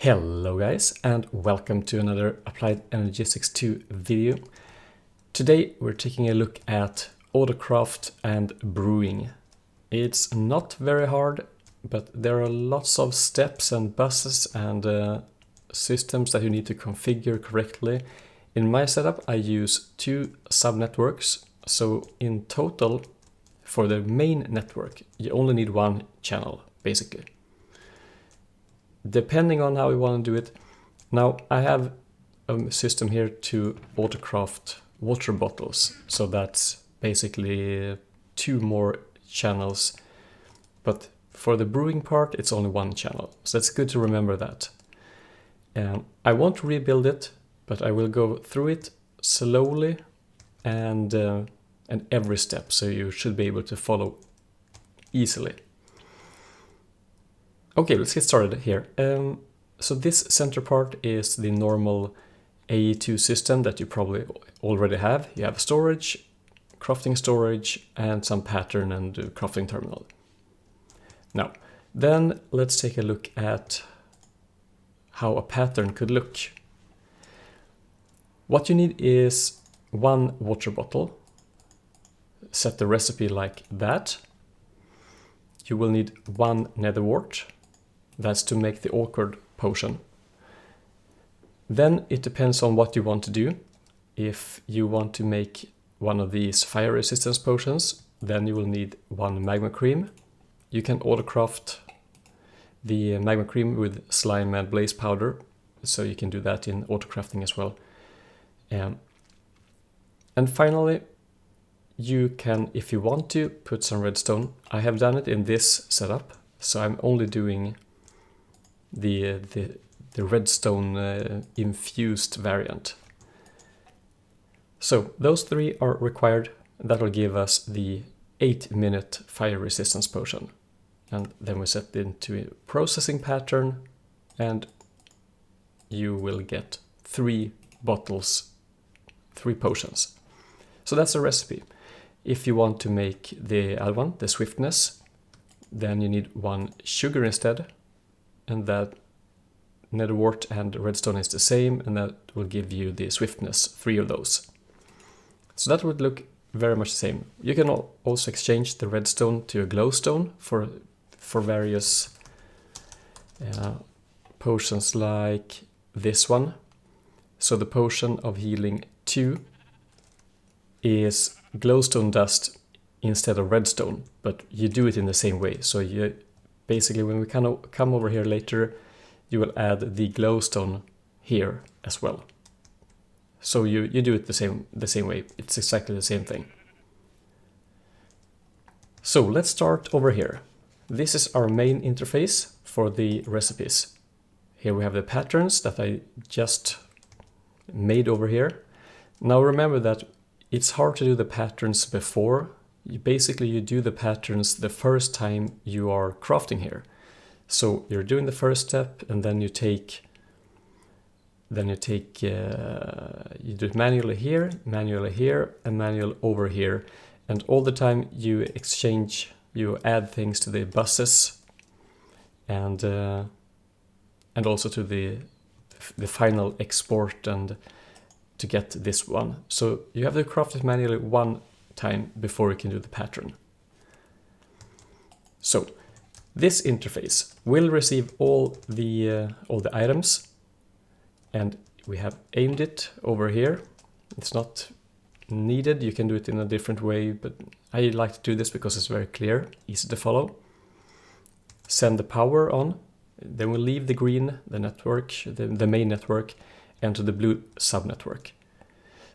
Hello guys, and welcome to another Applied Energistics 2 video. Today we're taking a look at autocraft and brewing. It's not very hard, but there are lots of steps and buses and systems that you need to configure correctly. In my setup I use two subnetworks, so in total for the main network you only need one channel basically. Depending on how you want to do it. Now I have a system here to autocraft water bottles, so that's basically two more channels, but for the brewing part it's only one channel, so it's good to remember that. I won't rebuild it, but I will go through it slowly and every step, so you should be able to follow easily. Okay, let's get started here. So this center part is the normal AE2 system that you probably already have. You have storage, crafting storage, and some pattern and crafting terminal. Now, then let's take a look at how a pattern could look. What you need is one water bottle. Set the recipe like that. You will need one nether wart. That's to make the awkward potion. Then it depends on what you want to do. If you want to make one of these fire resistance potions, then you will need one magma cream. You can autocraft the magma cream with slime and blaze powder, so you can do that in autocrafting as well. And finally, you can, if you want to, put some redstone. I have done it in this setup, so I'm only doing the redstone infused variant. So those three are required. That will give us the 8-minute fire resistance potion. And then we set it into a processing pattern and you will get 3 bottles, 3 potions. So that's a recipe. If you want to make the other one, the swiftness, then you need 1 sugar instead. And that nether wart and redstone is the same, and that will give you the swiftness, 3 of those. So that would look very much the same. You can also exchange the redstone to a glowstone for various potions like this one. So the potion of healing 2 is glowstone dust instead of redstone, but you do it in the same way. So you basically, when we come over here later, you will add the glowstone here as well. So you do it the same way. It's exactly the same thing. So let's start over here. This is our main interface for the recipes. Here we have the patterns that I just made over here. Now remember that it's hard to do the patterns before. You do the patterns the first time you are crafting here. So you're doing the first step, and then you do it manually here, and manual over here. And all the time you add things to the buses, and also to the final export and to get this one. So you have to craft it manually one time before you can do the pattern. So this interface will receive all the items, and we have aimed it over here. It's not needed, you can do it in a different way, but I like to do this because it's very clear, easy to follow. Send the power on, then we'll leave the green, the network, the main network, and to the blue subnetwork.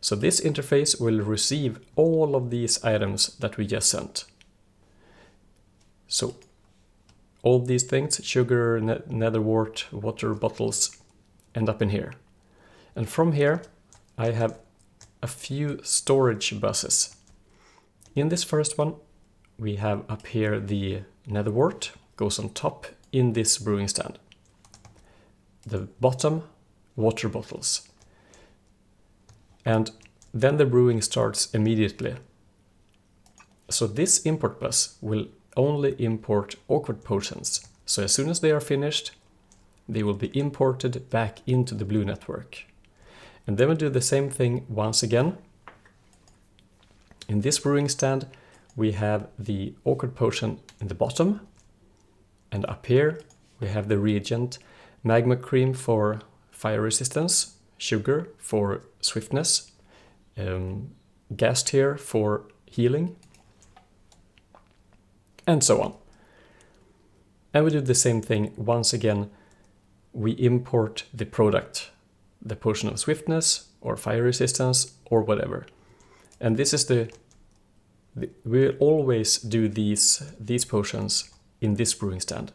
So this interface will receive all of these items that we just sent. So all these things, sugar, nether wart, water bottles, end up in here. And from here I have a few storage buses. In this first one we have up here the nether wart, goes on top in this brewing stand. The bottom, water bottles. And then the brewing starts immediately. So this import bus will only import awkward potions. So as soon as they are finished, they will be imported back into the blue network. And then we do the same thing once again. In this brewing stand, we have the awkward potion in the bottom, and up here we have the reagent magma cream for fire resistance, sugar for swiftness, gas tear for healing, and so on. And we do the same thing once again. We import the product, the potion of swiftness or fire resistance or whatever. And this is we'll always do these potions in this brewing stand.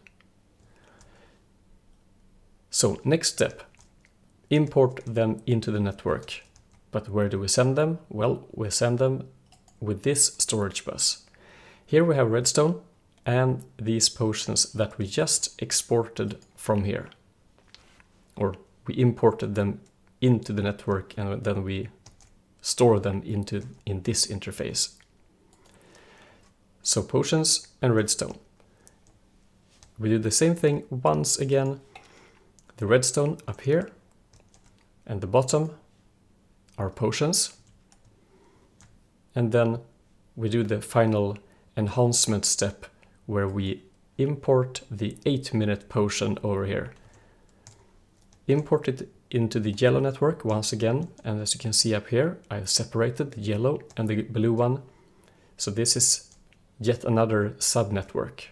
So next step, import them into the network. But where do we send them? Well, we send them with this storage bus. Here we have redstone and these potions that we just exported from here. Or we imported them into the network and then we store them in this interface. So potions and redstone. We do the same thing once again. The redstone up here and the bottom are potions. And then we do the final enhancement step where we import the 8-minute potion over here. Import it into the yellow network once again, and as you can see up here, I've separated the yellow and the blue one. So this is yet another sub-network.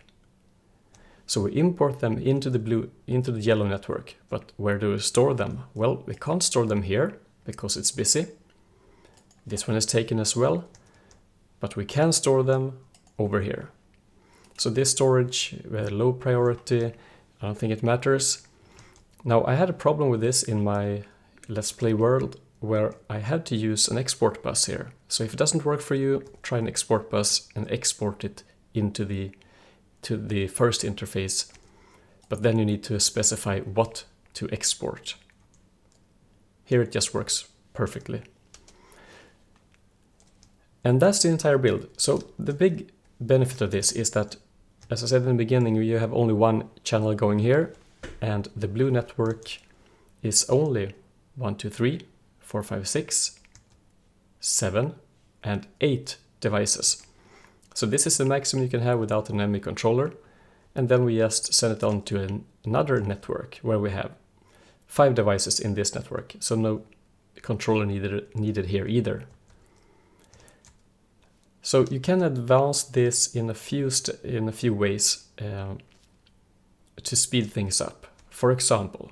So we import them into the yellow network, but where do we store them? Well, we can't store them here because it's busy. This one is taken as well, but we can store them over here. So this storage, low priority, I don't think it matters. Now I had a problem with this in my Let's Play world where I had to use an export bus here. So if it doesn't work for you, try an export bus and export it into to the first interface. But then you need to specify what to export. Here it just works perfectly. And that's the entire build. So the big benefit of this is that, as I said in the beginning, you have only one channel going here, and the blue network is only 1, 2, 3, 4, 5, 6, 7, and 8 devices. So this is the maximum you can have without an enemy controller. And then we just send it on to another network where we have 5 devices in this network. So no controller needed here either. So you can advance this in a few ways to speed things up. For example,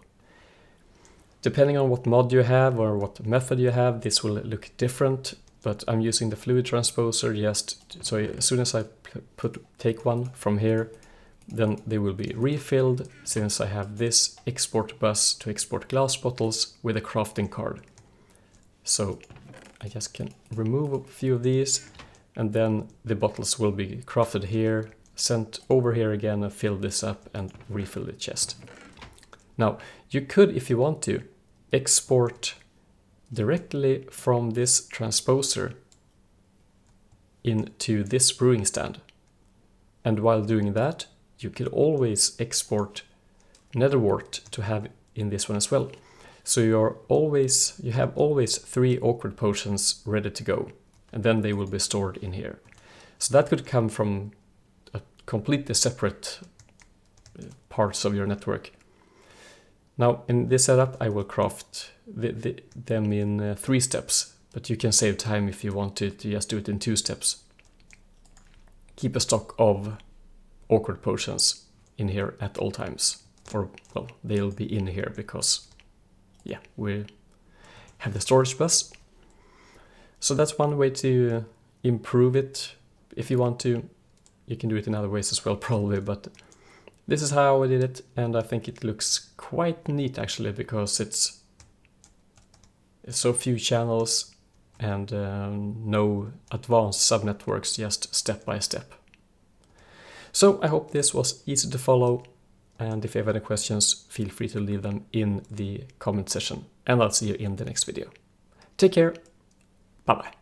depending on what mod you have or what method you have, this will look different. But I'm using the fluid transposer just so as soon as I take one from here, then they will be refilled, since I have this export bus to export glass bottles with a crafting card. So I just can remove a few of these, and then the bottles will be crafted here, sent over here again, and fill this up and refill the chest. Now, you could, if you want to, export directly from this transposer into this brewing stand. And while doing that, you could always export netherwort to have in this one as well. So you have always 3 awkward potions ready to go, and then they will be stored in here. So that could come from a completely separate parts of your network. Now in this setup I will craft them in 3 steps, but you can save time if you want to just do it in 2 steps. Keep a stock of awkward potions in here at all times. Or, well, they'll be in here because, yeah, we have the storage bus. So that's one way to improve it. If you want to, you can do it in other ways as well probably, but this is how I did it, and I think it looks quite neat actually, because it's so few channels and no advanced subnetworks, just step by step. So I hope this was easy to follow, and if you have any questions, feel free to leave them in the comment section, and I'll see you in the next video. Take care, bye bye.